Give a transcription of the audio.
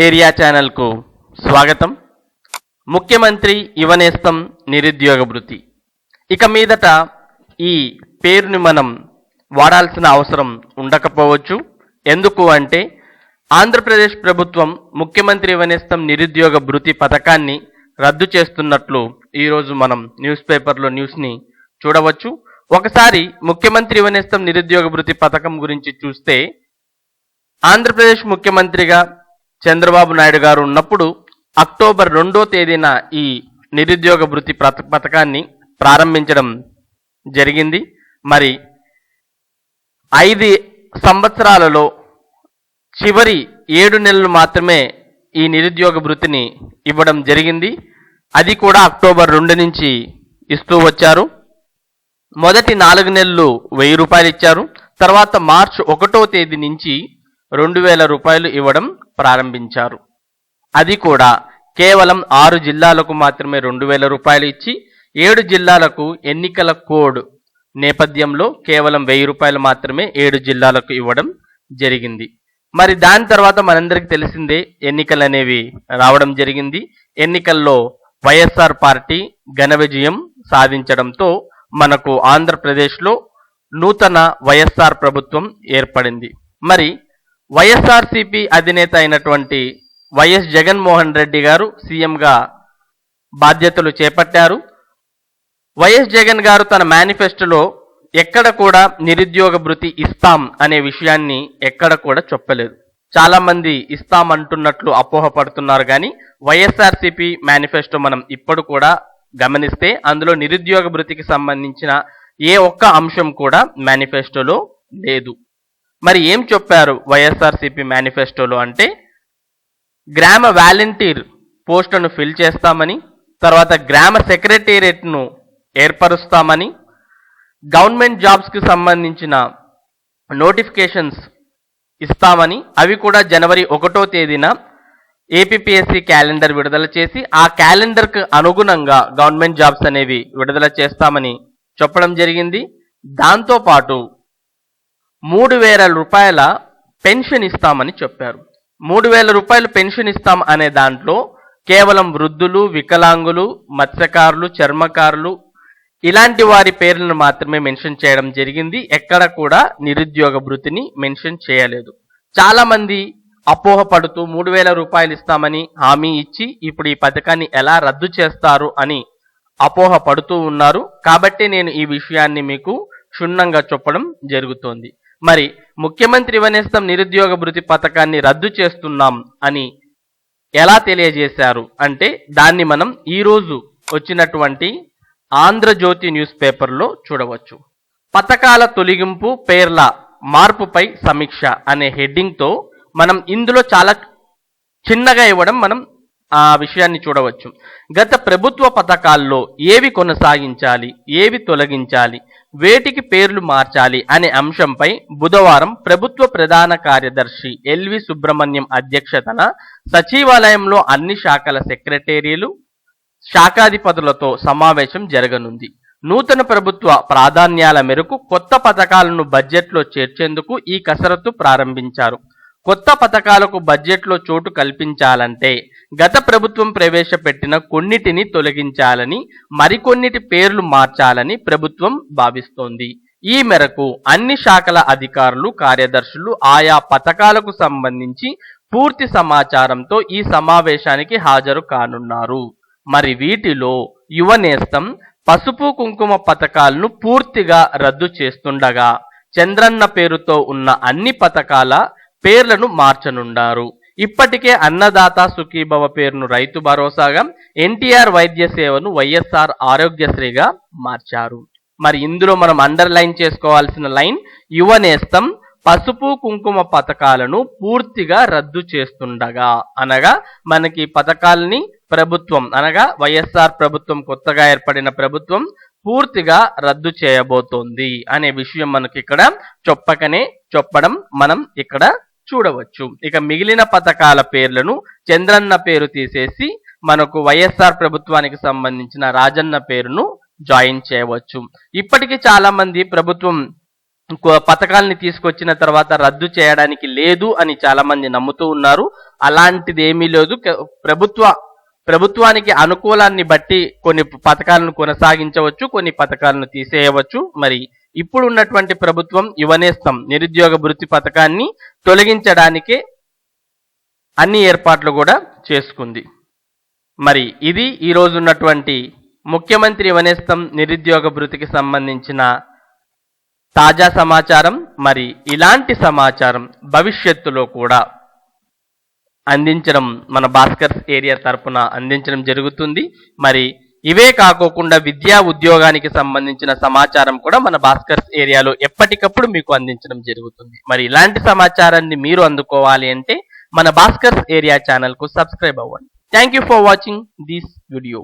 Area ఛానల్కు స్వాగతం. ముఖ్యమంత్రి యువనేస్తం నిరుద్యోగభృతి. ఇక మీదట ఈ పేరుని మనం వాడాల్సిన అవసరం ఉండకపోవచ్చు. ఎందుకు అంటే ఆంధ్రప్రదేశ్ ప్రభుత్వం ముఖ్యమంత్రి యువనేస్తం నిరుద్యోగ భృతి పథకాన్ని రద్దు చేస్తున్నట్లు ఈరోజు మనం న్యూస్ పేపర్లో న్యూస్ని చూడవచ్చు. ఒకసారి ముఖ్యమంత్రి యువనేస్తం నిరుద్యోగ భృతి పథకం గురించి చూస్తే, ఆంధ్రప్రదేశ్ ముఖ్యమంత్రిగా చంద్రబాబు నాయుడు గారు ఉన్నప్పుడు అక్టోబర్ 2వ తేదీన ఈ నిరుద్యోగ భృతి పథకాన్ని ప్రారంభించడం జరిగింది. మరి 5 సంవత్సరాలలో చివరి 7 నెలలు మాత్రమే ఈ నిరుద్యోగ భృతిని ఇవ్వడం జరిగింది. అది కూడా అక్టోబర్ 2 నుంచి ఇస్తూ వచ్చారు. మొదటి 4 నెలలు 1000 రూపాయలు ఇచ్చారు. తర్వాత మార్చి 1వ తేదీ నుంచి 2000 రూపాయలు ఇవ్వడం ప్రారంభించారు. అది కూడా కేవలం 6 జిల్లాలకు మాత్రమే 2000 రూపాయలు ఇచ్చి 7 జిల్లాలకు ఎన్నికల కోడ్ నేపథ్యంలో కేవలం 1000 రూపాయలు మాత్రమే 7 జిల్లాలకు ఇవ్వడం జరిగింది. మరి దాని తర్వాత మనందరికీ తెలిసిందే, ఎన్నికలు అనేవి రావడం జరిగింది. ఎన్నికల్లో వైఎస్ఆర్ పార్టీ ఘన విజయం సాధించడంతో మనకు ఆంధ్రప్రదేశ్లో నూతన వైఎస్ఆర్ ప్రభుత్వం ఏర్పడింది. మరి వైఎస్ఆర్సీపీ అధినేత అయినటువంటి వైఎస్ జగన్మోహన్ రెడ్డి గారు సీఎంగా బాధ్యతలు చేపట్టారు. వైఎస్ జగన్ గారు తన మేనిఫెస్టోలో ఎక్కడ కూడా నిరుద్యోగ భృతి ఇస్తాం అనే విషయాన్ని ఎక్కడ కూడా చెప్పలేదు. చాలా మంది ఇస్తాం అంటున్నట్లు అపోహపడుతున్నారు. కానీ వైఎస్ఆర్సీపీ మేనిఫెస్టో మనం ఇప్పుడు కూడా గమనిస్తే అందులో నిరుద్యోగ భృతికి సంబంధించిన ఏ ఒక్క అంశం కూడా మేనిఫెస్టోలో లేదు. మరి ఏం చెప్పారు వైఎస్ఆర్సీపీ మేనిఫెస్టోలో అంటే, గ్రామ వాలంటీర్ పోస్టును ఫిల్ చేస్తామని, తర్వాత గ్రామ సెక్రటేరియట్ను ఏర్పరుస్తామని, గవర్నమెంట్ జాబ్స్కి సంబంధించిన నోటిఫికేషన్స్ ఇస్తామని, అవి కూడా జనవరి 1వ తేదీన ఏపీపీఎస్సీ క్యాలెండర్ విడుదల చేసి ఆ క్యాలెండర్కు అనుగుణంగా గవర్నమెంట్ జాబ్స్ అనేవి విడుదల చేస్తామని చెప్పడం జరిగింది. దాంతోపాటు 3000 రూపాయల పెన్షన్ ఇస్తామని చెప్పారు. 3000 రూపాయలు పెన్షన్ ఇస్తాం అనే దాంట్లో కేవలం వృద్ధులు, వికలాంగులు, మత్స్యకారులు, చర్మకారులు ఇలాంటి వారి పేర్లను మాత్రమే మెన్షన్ చేయడం జరిగింది. ఎక్కడ కూడా నిరుద్యోగ భృతిని మెన్షన్ చేయలేదు. చాలా మంది అపోహపడుతూ 3000 రూపాయలు ఇస్తామని హామీ ఇచ్చి ఇప్పుడు ఈ పథకాన్ని ఎలా రద్దు చేస్తారు అని అపోహపడుతూ ఉన్నారు. కాబట్టి నేను ఈ విషయాన్ని మీకు క్షుణ్ణంగా చెప్పడం జరుగుతోంది. మరి ముఖ్యమంత్రి యువనేస్తం నిరుద్యోగ భృతి పథకాన్ని రద్దు చేస్తున్నాం అని ఎలా తెలియజేశారు అంటే, దాన్ని మనం ఈరోజు వచ్చినటువంటి ఆంధ్రజ్యోతి న్యూస్ పేపర్లో చూడవచ్చు. పథకాల తొలగింపు, పేర్ల మార్పుపై సమీక్ష అనే హెడ్డింగ్తో మనం ఇందులో చాలా చిన్నగా ఇవ్వడం మనం ఆ విషయాన్ని చూడవచ్చు. గత ప్రభుత్వ పథకాల్లో ఏవి కొనసాగించాలి, ఏవి తొలగించాలి, వేటికి పేర్లు మార్చాలి అనే అంశంపై బుధవారం ప్రభుత్వ ప్రధాన కార్యదర్శి ఎల్వి సుబ్రహ్మణ్యం అధ్యక్షతన సచివాలయంలో అన్ని శాఖల సెక్రటరీలు, శాఖాధిపతులతో సమావేశం జరగనుంది. నూతన ప్రభుత్వ ప్రాధాన్యాల మేరకు కొత్త పథకాలను బడ్జెట్లో చేర్చేందుకు ఈ కసరత్తు ప్రారంభించారు. కొత్త పథకాలకు బడ్జెట్లో చోటు కల్పించాలంటే గత ప్రభుత్వం ప్రవేశపెట్టిన కొన్నిటిని తొలగించాలని, మరికొన్నిటి పేర్లు మార్చాలని ప్రభుత్వం భావిస్తోంది. ఈ మేరకు అన్ని శాఖల అధికారులు, కార్యదర్శులు ఆయా పథకాలకు సంబంధించి పూర్తి సమాచారంతో ఈ సమావేశానికి హాజరు కానున్నారు. మరి వీటిలో యువనేస్తం, పసుపు కుంకుమ పథకాలను పూర్తిగా రద్దు చేస్తుండగా చంద్రన్న పేరుతో ఉన్న అన్ని పథకాల పేర్లను మార్చనున్నారు. ఇప్పటికే అన్నదాత సుఖీభవ పేరును రైతు భరోసాగా, ఎన్టీఆర్ వైద్య సేవను వైఎస్ఆర్ ఆరోగ్యశ్రీగా మార్చారు. మరి ఇందులో మనం అండర్లైన్ చేసుకోవాల్సిన లైన్, యువనేస్తం పసుపు కుంకుమ పథకాలను పూర్తిగా రద్దు చేస్తుండగా, అనగా మనకి పథకాలని ప్రభుత్వం అనగా వైఎస్ఆర్ ప్రభుత్వం, కొత్తగా ఏర్పడిన ప్రభుత్వం పూర్తిగా రద్దు చేయబోతోంది అనే విషయం మనకి ఇక్కడ చెప్పడం మనం ఇక్కడ చూడవచ్చు. ఇక మిగిలిన పథకాల పేర్లను చంద్రన్న పేరు తీసేసి మనకు వైఎస్ఆర్ ప్రభుత్వానికి సంబంధించిన రాజన్న పేరును జాయిన్ చేయవచ్చు. ఇప్పటికీ చాలా మంది ప్రభుత్వం పథకాలని తీసుకొచ్చిన తర్వాత రద్దు చేయడానికి లేదు అని చాలా మంది నమ్ముతూ ఉన్నారు. అలాంటిది ఏమీ లేదు. ప్రభుత్వానికి అనుకూలాన్ని బట్టి కొన్ని పథకాలను కొనసాగించవచ్చు, కొన్ని పథకాలను తీసేయవచ్చు. మరి ఇప్పుడు ఉన్నటువంటి ప్రభుత్వం యువనేస్తం నిరుద్యోగ భృతి పథకాన్ని తొలగించడానికే అన్ని ఏర్పాట్లు కూడా చేసుకుంది. మరి ఇది ఈరోజు ఉన్నటువంటి ముఖ్యమంత్రి యువనేస్తం నిరుద్యోగ భృతికి సంబంధించిన తాజా సమాచారం. మరి ఇలాంటి సమాచారం భవిష్యత్తులో కూడా అందించడం మన భాస్కర్స్ ఏరియా తరపున అందించడం జరుగుతుంది. మరి ఇవే కాకోకుండా విద్యా ఉద్యోగానికి సంబంధించిన సమాచారం కూడా మన భాస్కర్స్ ఏరియాలో ఎప్పటికప్పుడు మీకు అందించడం జరుగుతుంది. మరి ఇలాంటి సమాచారాన్ని మీరు అందుకోవాలి అంటే మన భాస్కర్స్ ఏరియా ఛానల్కు సబ్స్క్రైబ్ అవ్వండి. Thank you for watching this video.